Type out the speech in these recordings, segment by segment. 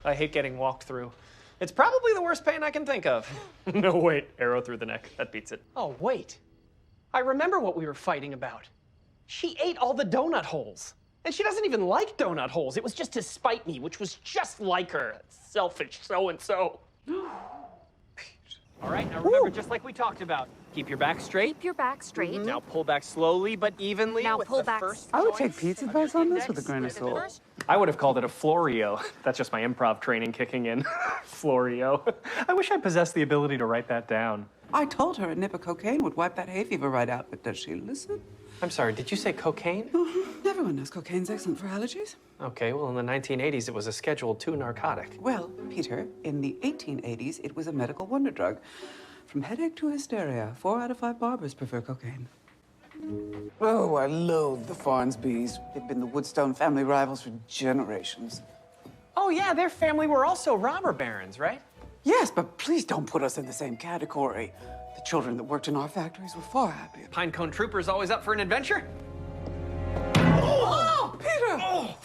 I hate getting walked through. It's probably the worst pain I can think of. No, wait, arrow through the neck. That beats it. Oh, wait. I remember what we were fighting about. She ate all the donut holes. And she doesn't even like donut holes. It was just to spite me, which was just like her. Selfish so-and-so. All right, now remember, just like we talked about, keep your back straight. Keep your back straight. Now pull back slowly but evenly. Now with pull the back. First I would joint take Pete's of advice your on this index with a grain of and the salt. first. I would have called it a florio. That's just my improv training kicking in. Florio. I wish I possessed the ability to write that down. I told her a nip of cocaine would wipe that hay fever right out, but does she listen? I'm sorry, did you say cocaine? Everyone knows cocaine's excellent for allergies. Okay, well, in the 1980s, it was a Schedule II narcotic. Well, Peter, in the 1880s, it was a medical wonder drug. From headache to hysteria, 4 out of 5 barbers prefer cocaine. Oh, I loathe the Farnsbys. They've been the Woodstone family rivals for generations. Oh, yeah, their family were also robber barons, right? Yes, but please don't put us in the same category. The children that worked in our factories were far happier. Pinecone Trooper's always up for an adventure? Oh, Peter! Oh.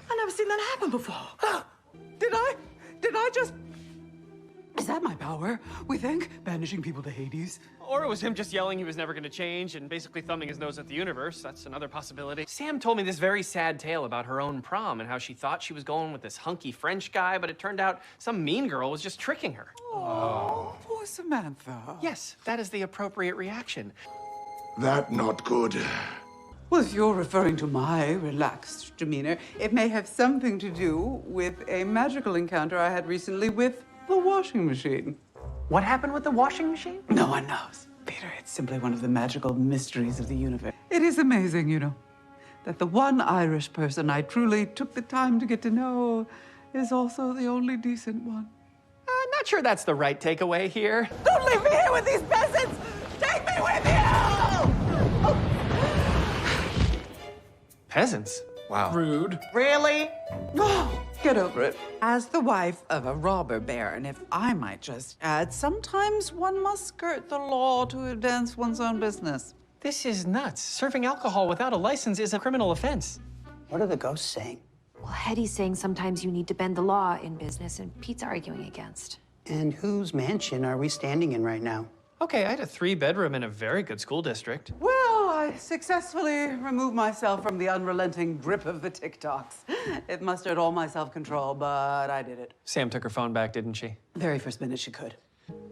I've never seen that happen before. Did I just... Is that my power, we think? Banishing people to Hades? Or it was him just yelling he was never going to change and basically thumbing his nose at the universe. That's another possibility. Sam told me this very sad tale about her own prom and how she thought she was going with this hunky French guy, but it turned out some mean girl was just tricking her. Oh, poor Samantha. Yes, that is the appropriate reaction. That not good. Well, if you're referring to my relaxed demeanor, it may have something to do with a magical encounter I had recently with the washing machine. What happened with the washing machine? No one knows. Peter, it's simply one of the magical mysteries of the universe. It is amazing, you know, that the one Irish person I truly took the time to get to know is also the only decent one. I'm not sure that's the right takeaway here. Don't leave me here with these peasants! Take me with you! Peasants? Wow. Rude. Really? Oh, get over it. As the wife of a robber baron, if I might just add, sometimes one must skirt the law to advance one's own business. This is nuts. Serving alcohol without a license is a criminal offense. What are the ghosts saying? Well, Hetty's saying sometimes you need to bend the law in business, and Pete's arguing against. And whose mansion are we standing in right now? Okay, I had a 3-bedroom in a very good school district. Well, I successfully removed myself from the unrelenting grip of the TikToks. It mustered all my self-control, but I did it. Sam took her phone back, didn't she? Very first minute she could.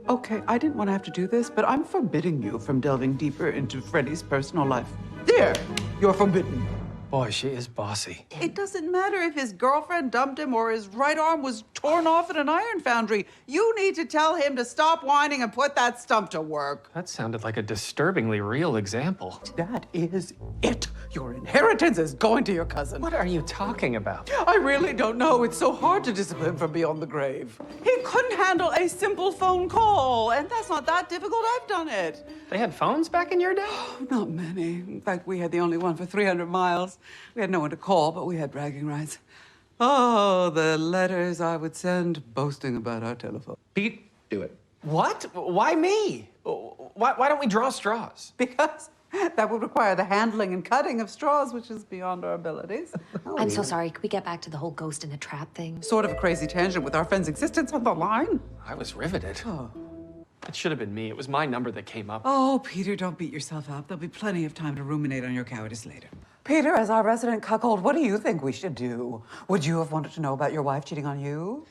Okay, I didn't want to have to do this, but I'm forbidding you from delving deeper into Freddie's personal life. There! You're forbidden. Boy, she is bossy. It doesn't matter if his girlfriend dumped him or his right arm was torn off at an iron foundry. You need to tell him to stop whining and put that stump to work. That sounded like a disturbingly real example. That is it. Your inheritance is going to your cousin. What are you talking about? I really don't know. It's so hard to discipline from beyond the grave. He couldn't handle a simple phone call, and that's not that difficult. I've done it. They had phones back in your day? Not many. In fact, we had the only one for 300 miles. We had no one to call, but we had bragging rights. Oh, the letters I would send boasting about our telephone. Pete, do it. What? Why me? Why don't we draw straws? Because that would require the handling and cutting of straws, which is beyond our abilities. I'm so sorry. Could we get back to the whole ghost in a trap thing? Sort of a crazy tangent with our friend's existence on the line. I was riveted. Oh. It should have been me. It was my number that came up. Oh, Peter, don't beat yourself up. There'll be plenty of time to ruminate on your cowardice later. Peter, as our resident cuckold, what do you think we should do? Would you have wanted to know about your wife cheating on you?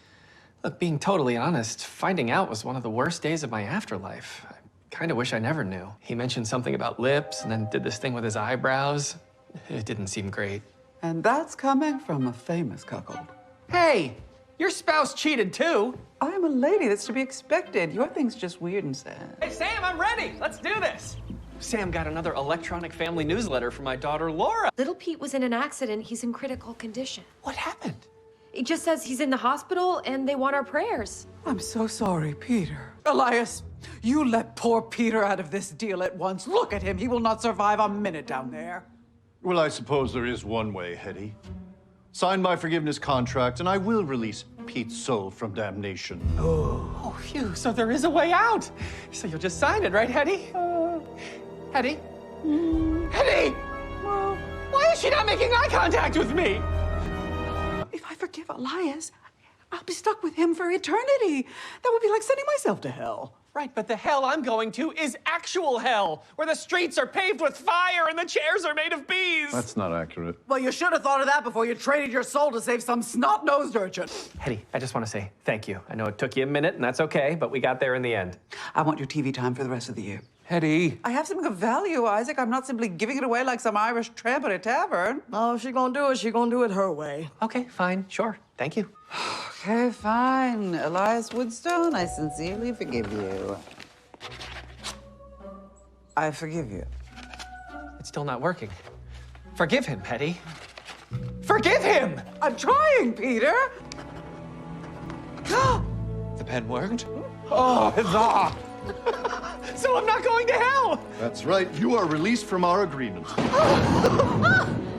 Look, being totally honest, finding out was one of the worst days of my afterlife. I kind of wish I never knew. He mentioned something about lips and then did this thing with his eyebrows. It didn't seem great. And that's coming from a famous cuckold. Hey, your spouse cheated too. I'm a lady. That's to be expected. Your thing's just weird and sad. Hey, Sam, I'm ready. Let's do this. Sam got another electronic family newsletter from my daughter, Laura. Little Pete was in an accident. He's in critical condition. What happened? It just says he's in the hospital and they want our prayers. I'm so sorry, Peter. Elias, you let poor Peter out of this deal at once. Look at him. He will not survive a minute down there. Well, I suppose there is one way, Hetty. Sign my forgiveness contract, and I will release Pete's soul from damnation. Oh, phew. So there is a way out. So you'll just sign it, right, Hetty? Hetty? Hetty! Why is she not making eye contact with me? If I forgive Elias, I'll be stuck with him for eternity. That would be like sending myself to hell. Right, but the hell I'm going to is actual hell, where the streets are paved with fire and the chairs are made of bees. That's not accurate. Well, you should have thought of that before you traded your soul to save some snot-nosed urchin. Hetty, I just want to say thank you. I know it took you a minute, and that's okay, but we got there in the end. I want your TV time for the rest of the year. Hetty. I have something of value, Isaac. I'm not simply giving it away like some Irish tramp at a tavern. Oh, if she gonna do it, she gonna do it her way. Okay, fine, sure. Thank you. Okay, fine. Elias Woodstone, I sincerely forgive you. I forgive you. It's still not working. Forgive him, Hetty. Forgive him! I'm trying, Peter. The pen worked? Oh, huzzah! So I'm not going to hell! That's right. You are released from our agreement.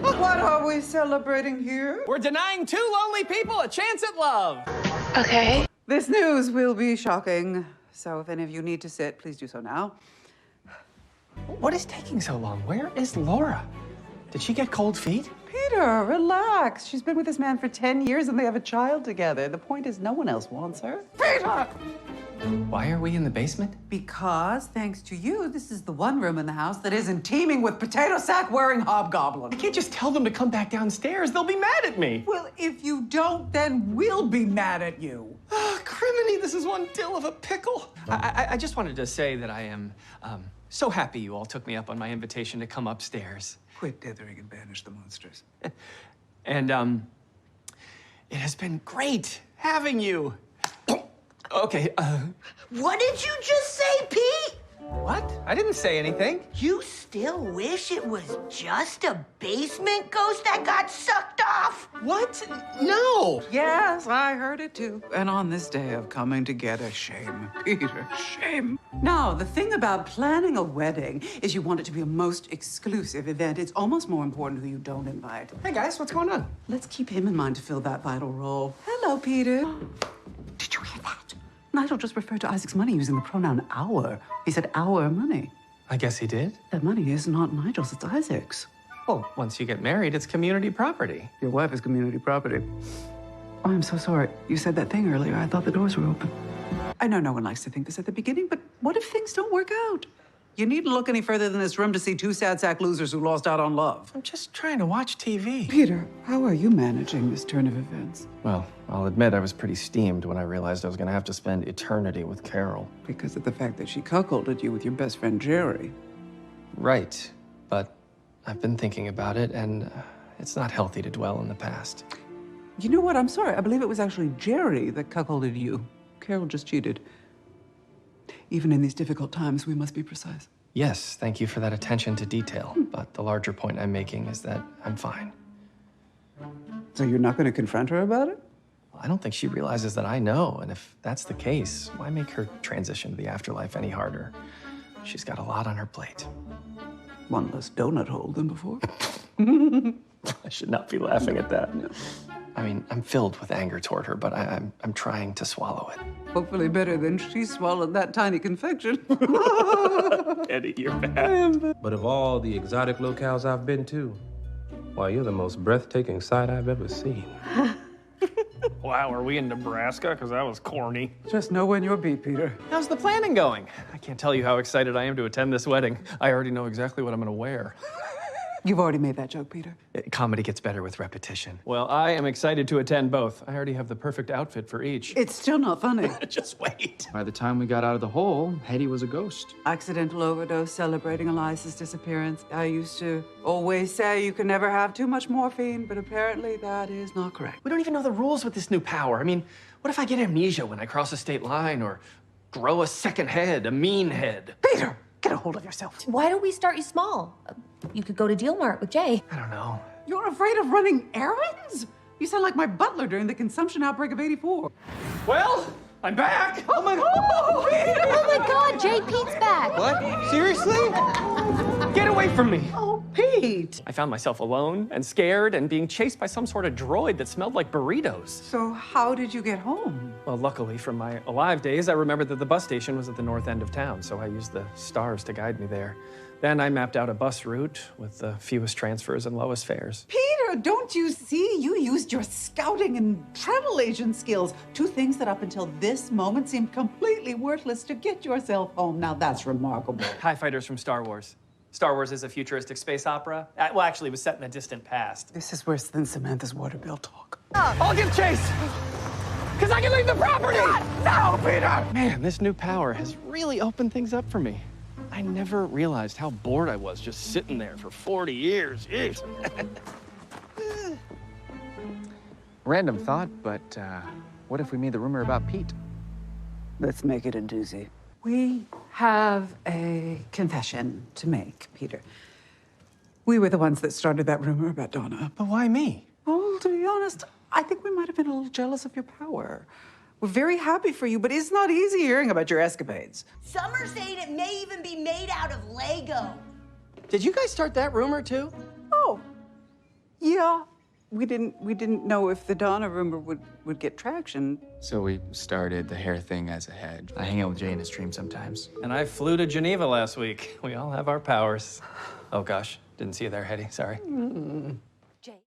What are we celebrating here? We're denying two lonely people a chance at love. Okay. This news will be shocking. So if any of you need to sit, please do so now. What is taking so long? Where is Laura? Did she get cold feet? Peter, relax. She's been with this man for 10 years and they have a child together. The point is no one else wants her. Peter! Why are we in the basement? Because, thanks to you, this is the one room in the house that isn't teeming with potato sack wearing hobgoblins. I can't just tell them to come back downstairs. They'll be mad at me. Well, if you don't, then we'll be mad at you. Oh, criminy, this is one dill of a pickle. I just wanted to say that I am so happy you all took me up on my invitation to come upstairs. Quit dithering and banish the monsters. And it has been great having you. Okay, What did you just say, Pete? what? I didn't say anything. You still wish it was just a basement ghost that got sucked off? What? No. Yes, I heard it too. And on this day of coming together, shame, Peter, shame. Now, the thing about planning a wedding is you want it to be a most exclusive event. It's almost more important who you don't invite. Hey guys, what's going on? Let's keep him in mind to fill that vital role. Hello, Peter. Did you hear that? Nigel just referred to Isaac's money using the pronoun our. He said our money. I guess he did. That money is not Nigel's, it's Isaac's. Well, once you get married, it's community property. Your wife is community property. Oh, I'm so sorry. You said that thing earlier. I thought the doors were open. I know no one likes to think this at the beginning, but what if things don't work out? You needn't look any further than this room to see two sad sack losers who lost out on love. I'm just trying to watch TV. Peter, how are you managing this turn of events? Well, I'll admit I was pretty steamed when I realized I was gonna have to spend eternity with Carol. Because of the fact that she cuckolded you with your best friend, Jerry. Right, but I've been thinking about it, and it's not healthy to dwell in the past. You know what? I'm sorry. I believe it was actually Jerry that cuckolded you. Carol just cheated. Even in these difficult times, we must be precise. Yes, thank you for that attention to detail, but the larger point I'm making is that I'm fine. So you're not going to confront her about it? I don't think she realizes that I know, and if that's the case, why make her transition to the afterlife any harder? She's got a lot on her plate. One less donut hole than before. I should not be laughing at that. No. I mean, I'm filled with anger toward her, but I'm trying to swallow it. Hopefully better than she swallowed that tiny confection. Eddie, you're bad. But of all the exotic locales I've been to, why, you're the most breathtaking sight I've ever seen. Wow, are we in Nebraska? Because that was corny. Just know when you're beat, Peter. How's the planning going? I can't tell you how excited I am to attend this wedding. I already know exactly what I'm going to wear. You've already made that joke, Peter. Comedy gets better with repetition. Well, I am excited to attend both. I already have the perfect outfit for each. It's still not funny. Just wait. By the time we got out of the hole, Hetty was a ghost. Accidental overdose celebrating Elias's disappearance. I used to always say you can never have too much morphine, but apparently that is not correct. We don't even know the rules with this new power. I mean, what if I get amnesia when I cross a state line or grow a second head, a mean head? Peter, get a hold of yourself. Why don't we start you small? You could go to Deal Mart with Jay. I don't know. You're afraid of running errands? You sound like my butler during the consumption outbreak of '84. Well, I'm back. Oh my God! Peter! Oh my God, Jay Pete's back. What? Seriously? Get away from me. Oh, Peter! Pete! I found myself alone and scared and being chased by some sort of droid that smelled like burritos. So how did you get home? Well, luckily from my alive days, I remembered that the bus station was at the north end of town, so I used the stars to guide me there. Then I mapped out a bus route with the fewest transfers and lowest fares. Peter, don't you see? You used your scouting and travel agent skills. Two things that up until this moment seemed completely worthless to get yourself home. Now that's remarkable. TIE fighters from Star Wars. Star Wars is a futuristic space opera. Well, actually, it was set in the distant past. This is worse than Samantha's water bill talk. I'll give chase! Because I can leave the property! No, Peter! Man, this new power has really opened things up for me. I never realized how bored I was just sitting there for 40 years. Jeez. Random thought, but what if we made the rumor about Pete? Let's make it a doozy. We have a confession to make, Peter. We were the ones that started that rumor about Donna. But why me? Well, to be honest, I think we might have been a little jealous of your power. We're very happy for you, but it's not easy hearing about your escapades. Some are saying it may even be made out of Lego. Did you guys start that rumor too? Oh, yeah. We didn't know if the Donna rumor would get traction. So we started the hair thing as a hedge. I hang out with Jay in his dream sometimes. And I flew to Geneva last week. We all have our powers. Oh gosh, didn't see you there, Hetty. Sorry. Jay.